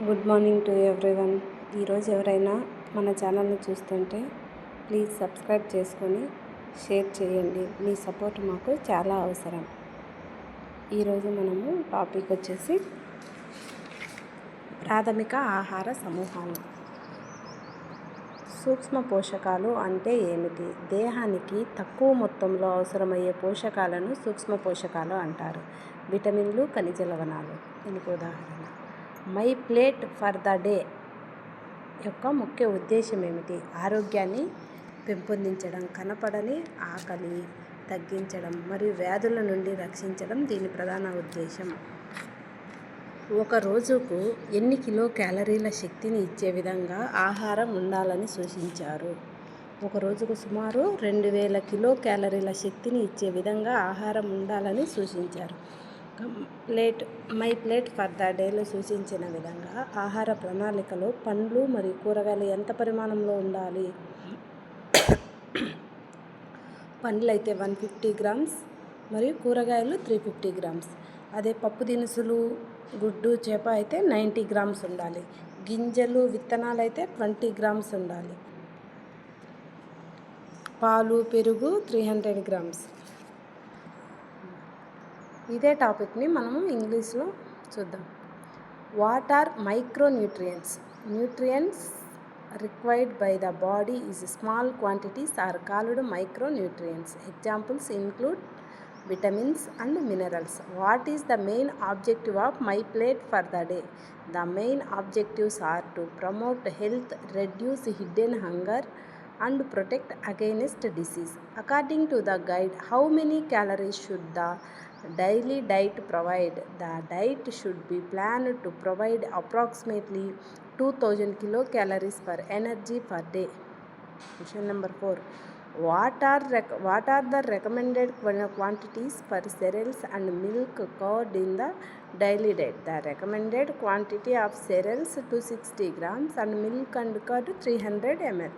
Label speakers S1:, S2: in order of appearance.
S1: Good morning to everyone. ఈరోజు ఎవరైనా మన ఛానల్ని చూస్తుంటే ప్లీజ్ సబ్స్క్రైబ్ చేసుకొని షేర్ చేయండి. మీ సపోర్ట్ మాకు చాలా అవసరం. ఈరోజు మనము టాపిక్ వచ్చేసి ప్రాథమిక ఆహార సమూహాలు. సూక్ష్మ పోషకాలు అంటే ఏమిటి? దేహానికి తక్కువ మొత్తంలో అవసరమయ్యే పోషకాలను సూక్ష్మ పోషకాలు అంటారు. విటమిన్లు, ఖనిజ లవణాలు. దీనికి ఉదాహరణ my plate for the day యొక్క ముఖ్య ఉద్దేశం ఏమిటి? ఆరోగ్యాన్ని పెంపొందించడం, కనపడని ఆకలి తగ్గించడం మరియు వ్యాధుల నుండి రక్షించడం దీని ప్రధాన ఉద్దేశం. ఒక రోజుకు ఎన్ని కిలో క్యాలరీల శక్తిని ఇచ్చే విధంగా ఆహారం ఉండాలని సూచించారు. ఒక రోజుకు సుమారు 2000 కిలో క్యాలరీల శక్తిని ఇచ్చే విధంగా ఆహారం ఉండాలని సూచించారు. మై ప్లేట్ ఫర్ ద డేలో సూచించిన విధంగా ఆహార ప్రణాళికలో పండ్లు మరియు కూరగాయలు ఎంత పరిమాణంలో ఉండాలి? పండ్లు అయితే 150 గ్రామ్స్ మరియు కూరగాయలు 350 గ్రామ్స్. అదే పప్పు దినుసులు, గుడ్డు, చేప అయితే 90 గ్రామ్స్ ఉండాలి. గింజలు, విత్తనాలు అయితే 20 గ్రామ్స్ ఉండాలి. పాలు, పెరుగు 300 గ్రామ్స్. ఇదే టాపిక్ని మనము ఇంగ్లీష్లో చూద్దాం. What are micronutrients? Nutrients required by the body is small quantities are called micronutrients. Examples include vitamins and minerals. What is the main objective of my plate for the day? The main objectives are to promote health, reduce hidden hunger and protect against disease. According to the guide, how many calories should the daily diet provide? The diet should be planned to provide approximately 2000 kilocalories per energy per day. Question number 4. What are the recommended quantities for cereals and milk curd in the daily diet? The recommended quantity of cereals 260 grams and milk and curd 300 ml.